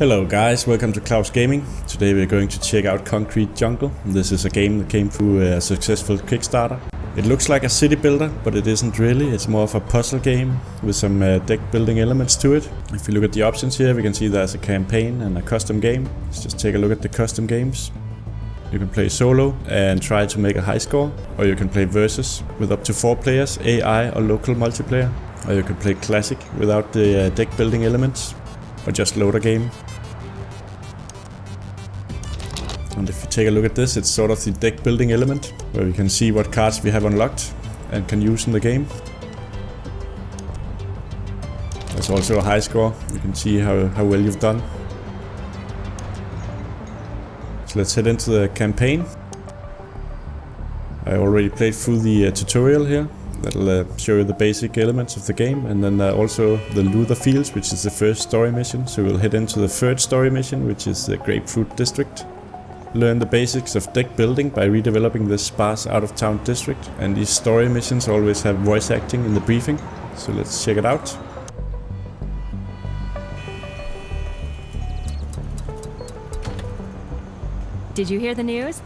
Hello guys, welcome to Klaus Gaming. Today we're going to check out Concrete Jungle. This is a game that came through a successful Kickstarter. It looks like a city builder, but it isn't really. It's more of a puzzle game with some deck building elements to it. If you look at the options here, we can see there's a campaign and a custom game. Let's just take a look at the custom games. You can play solo and try to make a high score, or you can play versus with up to 4 players, AI or local multiplayer, or you can play classic without the deck building elements, or just load a game. And if you take a look at this, it's sort of the deck building element, where we can see what cards we have unlocked and can use in the game. There's also a high score, you can see how well you've done. So let's head into the campaign. I already played through the tutorial here. That'll show you the basic elements of the game, and then also the Luther Fields, which is the first story mission. So we'll head into the third story mission, which is the Grapefruit District. Learn the basics of deck building by redeveloping this sparse out-of-town district, and these story missions always have voice acting in the briefing, so let's check it out. Did you hear the news?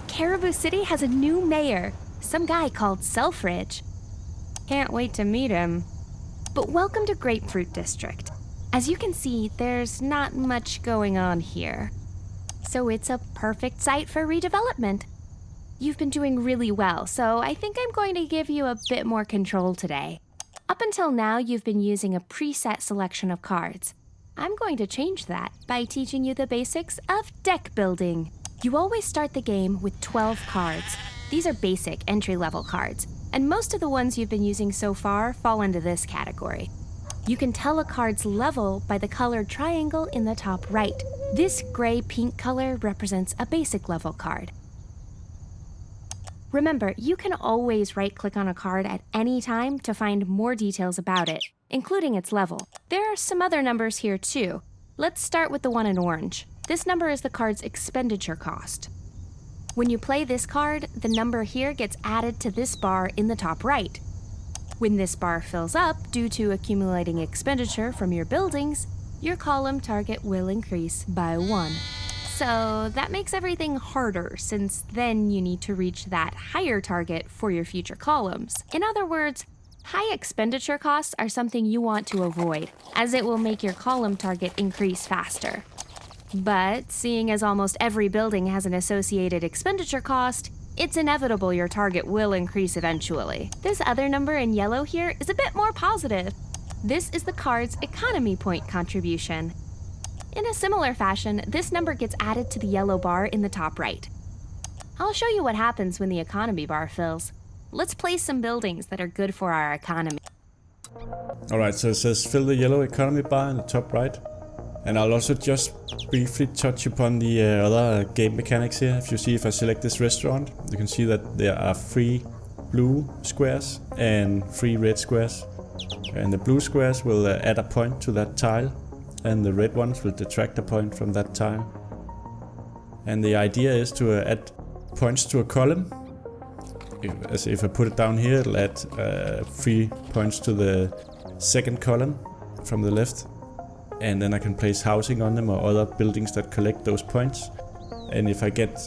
Caribou City has a new mayor, some guy called Selfridge. Can't wait to meet him. But welcome to Grapefruit District. As you can see, there's not much going on here. So it's a perfect site for redevelopment. You've been doing really well, so I think I'm going to give you a bit more control today. Up until now, you've been using a preset selection of cards. I'm going to change that by teaching you the basics of deck building. You always start the game with 12 cards. These are basic entry-level cards, and most of the ones you've been using so far fall into this category. You can tell a card's level by the colored triangle in the top right. This gray-pink color represents a basic level card. Remember, you can always right-click on a card at any time to find more details about it, including its level. There are some other numbers here too. Let's start with the one in orange. This number is the card's expenditure cost. When you play this card, the number here gets added to this bar in the top right. When this bar fills up due to accumulating expenditure from your buildings, your column target will increase by 1. So that makes everything harder, since then you need to reach that higher target for your future columns. In other words, high expenditure costs are something you want to avoid, as it will make your column target increase faster. But seeing as almost every building has an associated expenditure cost, it's inevitable your target will increase eventually. This other number in yellow here is a bit more positive. This is the card's economy point contribution. In a similar fashion, this number gets added to the yellow bar in the top right. I'll show you what happens when the economy bar fills. Let's place some buildings that are good for our economy. Alright, so it says fill the yellow economy bar in the top right. And I'll also just briefly touch upon the other game mechanics here. If you see, if I select this restaurant, you can see that there are 3 blue squares and 3 red squares. And the blue squares will add a point to that tile, and the red ones will detract a point from that tile. And the idea is to add points to a column. If I put it down here, it'll add 3 points to the second column from the left. And then I can place housing on them or other buildings that collect those points. And if I get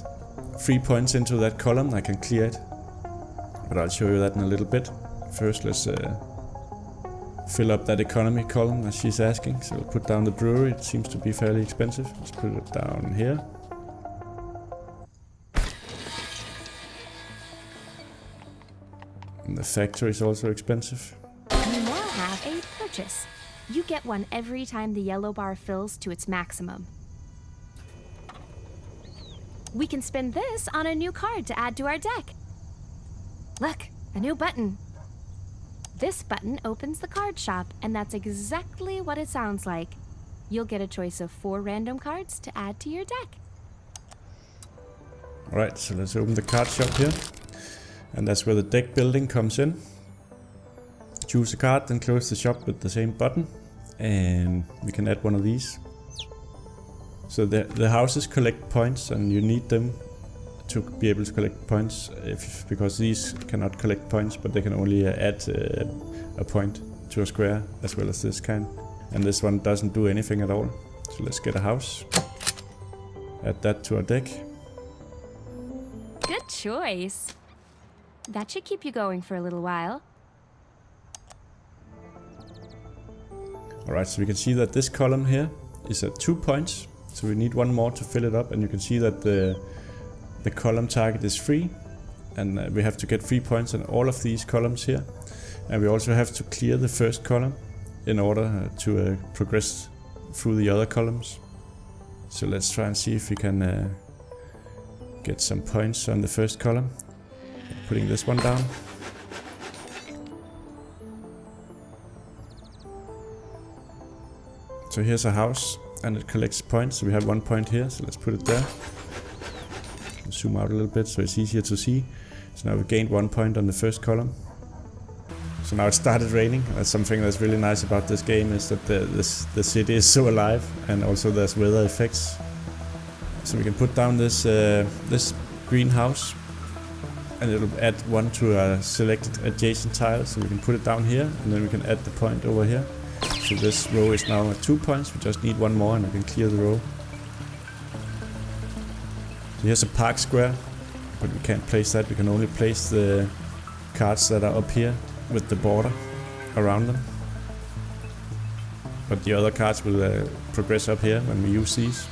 3 points into that column, I can clear it. But I'll show you that in a little bit. First, let's fill up that economy column as she's asking. So we'll put down the brewery. It seems to be fairly expensive. Let's put it down here. And the factory is also expensive. You now have a purchase. You get one every time the yellow bar fills to its maximum. We can spin this on a new card to add to our deck. Look, a new button. This button opens the card shop, and that's exactly what it sounds like. You'll get a choice of 4 random cards to add to your deck. Alright, so let's open the card shop here. And that's where the deck building comes in. Choose a card, then close the shop with the same button, and we can add one of these. So the houses collect points, and you need them to be able to collect points, because these cannot collect points, but they can only add a point to a square, as well as this kind. And this one doesn't do anything at all. So let's get a house. Add that to our deck. Good choice. That should keep you going for a little while. Alright, so we can see that this column here is at 2 points. So we need one more to fill it up, and you can see that the column target is 3. And we have to get 3 points on all of these columns here. And we also have to clear the first column in order to progress through the other columns. So let's try and see if we can get some points on the first column. Putting this one down. So here's a house and it collects points. So we have 1 point here, so let's put it there. Zoom out a little bit so it's easier to see. So now we gained 1 point on the first column. So now it started raining. That's something that's really nice about this game, is that the city is so alive, and also there's weather effects. So we can put down this this greenhouse, and it'll add 1 to a selected adjacent tile. So we can put it down here, and then we can add the point over here. So this row is now at 2 points. We just need 1 more, and I can clear the row. So here's a park square, but we can't place that. We can only place the cards that are up here with the border around them. But the other cards will progress up here when we use these.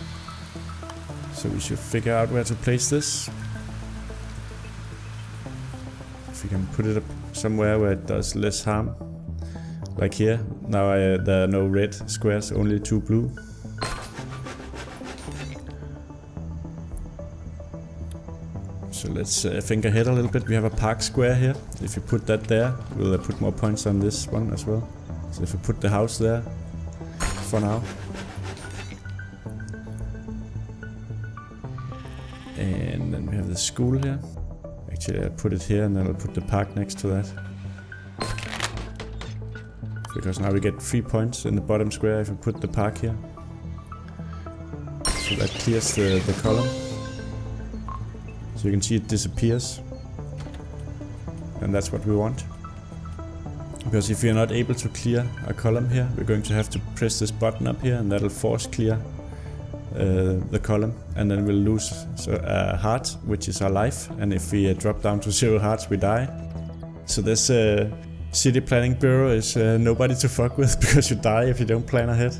So we should figure out where to place this. If we can put it up somewhere where it does less harm. Like here. Now there are no red squares, only 2 blue. So let's think ahead a little bit. We have a park square here. If you put that there, we'll put more points on this one as well. So if we put the house there for now. And then we have the school here. Actually, I'll put it here and then I'll put the park next to that. Because now we get 3 points in the bottom square if we put the park here. So that clears the column. So you can see it disappears. And that's what we want. Because if we are not able to clear a column here, we're going to have to press this button up here, and that'll force clear the column. And then we'll lose a heart, which is our life. And if we drop down to 0 hearts, we die. So this city planning bureau is nobody to fuck with, because you die if you don't plan ahead.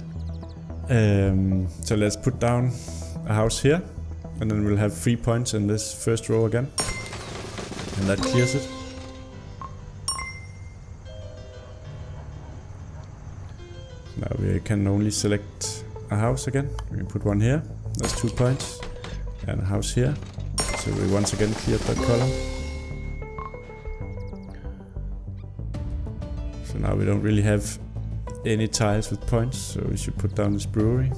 So let's put down a house here. And then we'll have 3 points in this first row again. And that clears it. Now we can only select a house again. We can put one here. That's 2 points. And a house here. So we once again cleared that column. So now we don't really have any tiles with points. So we should put down this brewery.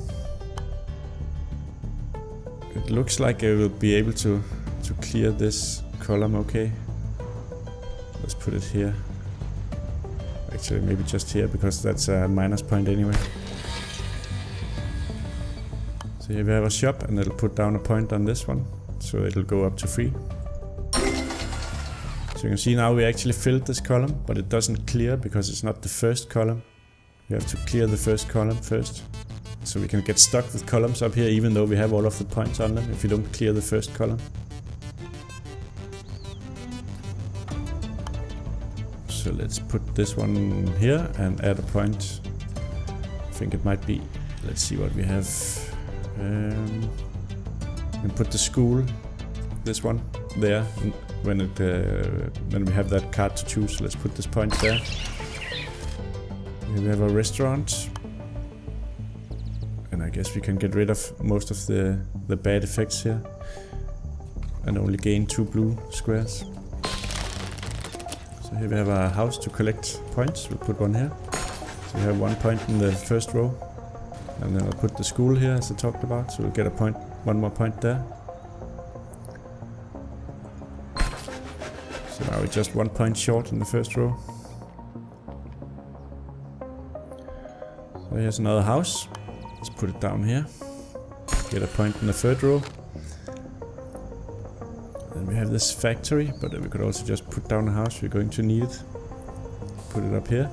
It looks like I will be able to clear this column okay. Let's put it here. Actually, maybe just here, because that's a minus point anyway. So here we have a shop, and it'll put down a point on this one. So it'll go up to 3. So you can see now we actually filled this column, but it doesn't clear because it's not the first column. We have to clear the first column first. So we can get stuck with columns up here even though we have all of the points on them if we don't clear the first column. So let's put this one here and add a point. I think it might be, let's see what we have. And put the school, this one, there. When we have that card to choose, let's put this point there. Here we have a restaurant. And I guess we can get rid of most of the bad effects here. And only gain 2 blue squares. So here we have a house to collect points. We'll put one here. So we have 1 point in the first row. And then I'll put the school here as I talked about. So we'll get a point, 1 more point there. So now we're just 1 point short in the first row. So here's another house. Let's put it down here. Get a point in the third row. Then we have this factory, but we could also just put down a house. We're going to need it. Put it up here.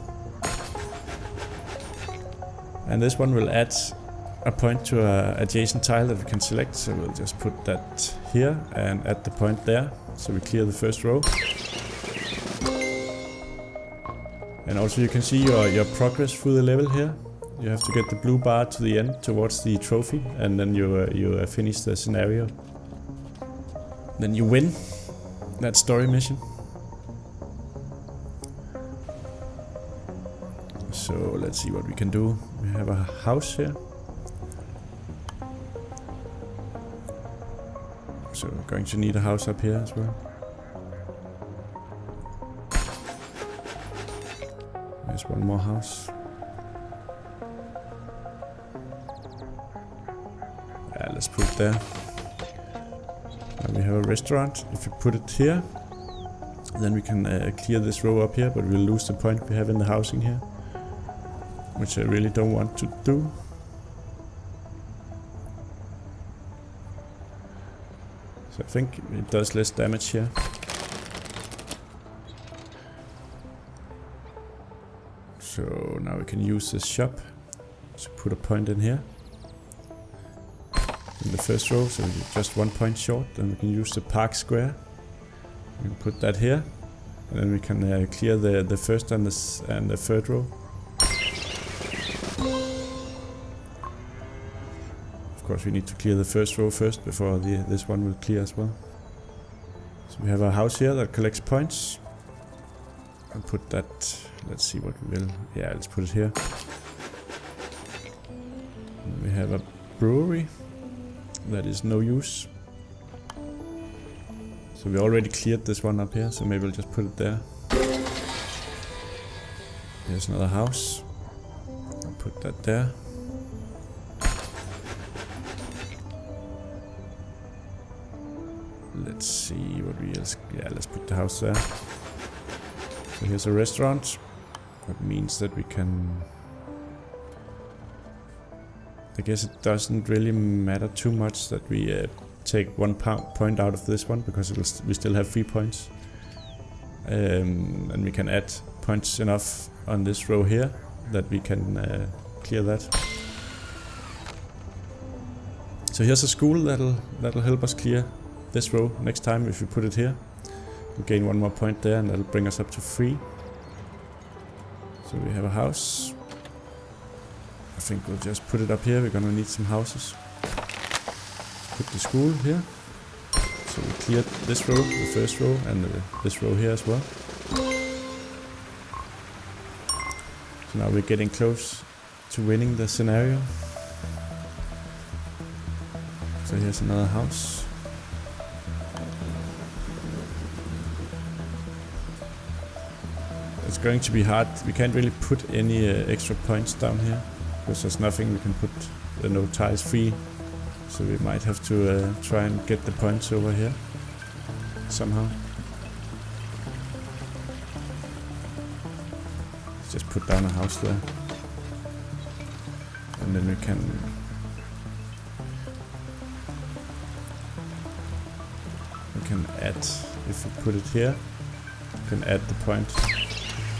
And this one will add a point to an adjacent tile that we can select, so we'll just put that here and add the point there, so we clear the first row. And also you can see your progress through the level here. You have to get the blue bar to the end towards the trophy, and then you finish the scenario. Then you win that story mission. So let's see what we can do. We have a house here. So we're going to need a house up here as well. There's one more house. Yeah, let's put it there. Now we have a restaurant. If we put it here, then we can clear this row up here, but we'll lose the point we have in the housing here, which I really don't want to do. So I think it does less damage here. So now we can use this shop to put a point in here. In the first row, so we're just 1 point short. Then we can use the park square. We can put that here. And then we can clear the first and the third row. Of course we need to clear the first row first before this one will clear as well. So we have a house here that collects points. I'll put that, let's see what we will, yeah, let's put it here. And we have a brewery that is no use. So we already cleared this one up here, so maybe we'll just put it there. Here's another house. I'll put that there. Let's see what we else. Yeah, let's put the house there. So here's a restaurant. That means that we can. I guess it doesn't really matter too much that we take 1 point out of this one, because we still have 3 points. And we can add points enough on this row here that we can clear that. So here's a school that'll help us clear this row next time. If we put it here, we'll gain 1 more point there, and that'll bring us up to 3. So we have a house. I think we'll just put it up here. We're gonna need some houses. Put the school here. So we cleared this row, the first row, and this row here as well. So now we're getting close to winning the scenario. So here's another house. It's going to be hard. We can't really put any extra points down here, because there's nothing we can put. No tiles free, so we might have to try and get the points over here somehow. Let's just put down a house there, and then we can add. If we put it here, we can add the point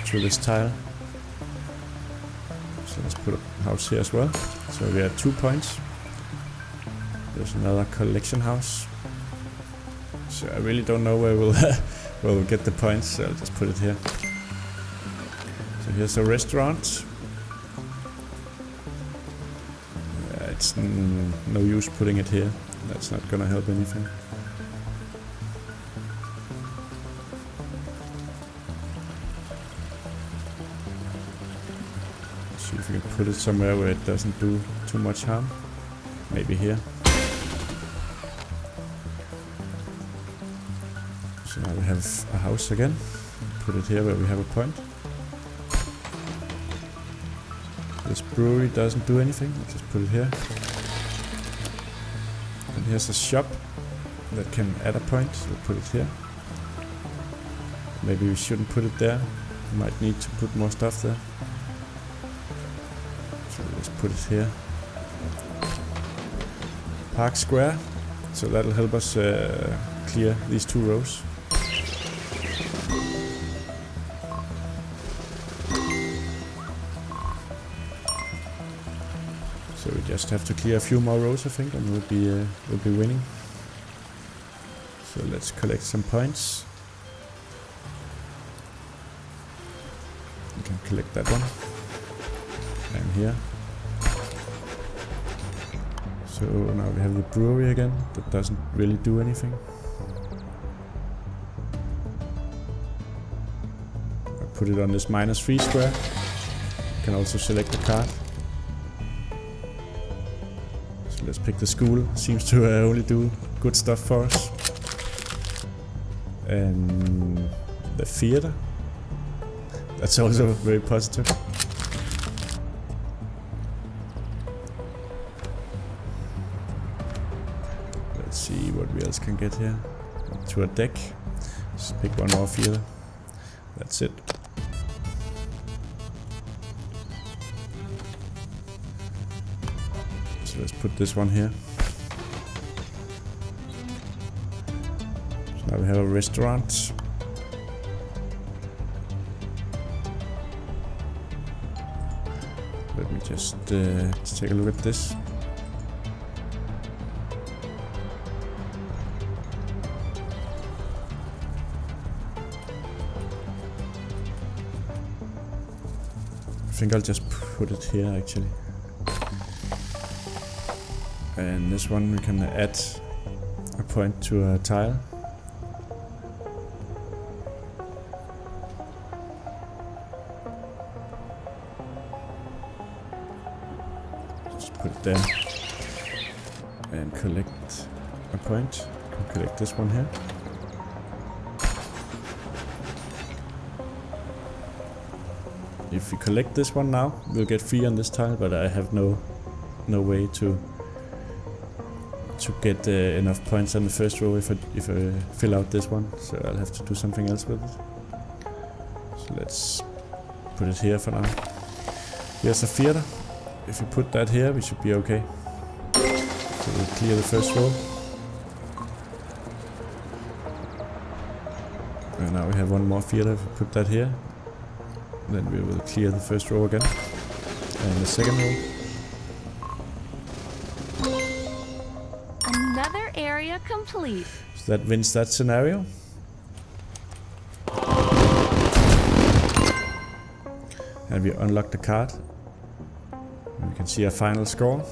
to this tile. So let's put a house here as well. So we have 2 points. There's another collection house. So I really don't know where we'll get the points, so I'll just put it here. So here's a restaurant. Yeah, it's no use putting it here. That's not gonna help anything. See if we can put it somewhere where it doesn't do too much harm. Maybe here. So now we have a house again. Put it here where we have a point. This brewery doesn't do anything. I'll just put it here. And here's a shop that can add a point. We'll put it here. Maybe we shouldn't put it there. We might need to put more stuff there. So let's put it here. Park square. So that'll help us clear these 2 rows. So we just Just have to clear a few more rows, I think, and we'll be winning. So let's collect some points. We can collect that one. And here. So now we have the brewery again. That doesn't really do anything. I put it on this -3 square. You can also select the card. So let's pick the school. Seems to only do good stuff for us. And the theater. That's also very positive. Let's see what we else can get here. To a deck. Just pick one more theater. That's it. So let's put this one here. So now we have a restaurant. Let me just take a look at this. I think I'll just put it here actually. And this one we can add a point to a tile. Just put it there. And collect a point. Can collect this one here. If we collect this one now, we'll get 3 on this tile, but I have no way to get enough points on the first row if I fill out this one, so I'll have to do something else with it. So let's put it here for now. Here's a theater. If we put that here, we should be okay. So we'll clear the first row. And now we have one more theater. If we put that here, then we will clear the first row again. And the second row. Another area complete. So that wins that scenario. And we unlock the card. And we can see our final score.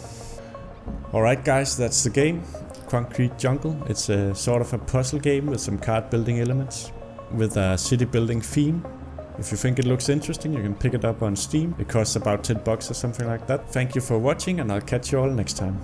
Alright guys, that's the game. Concrete Jungle. It's a sort of a puzzle game with some card building elements. With a city building theme. If you think it looks interesting, you can pick it up on Steam. It costs about $10 or something like that. Thank you for watching, and I'll catch you all next time.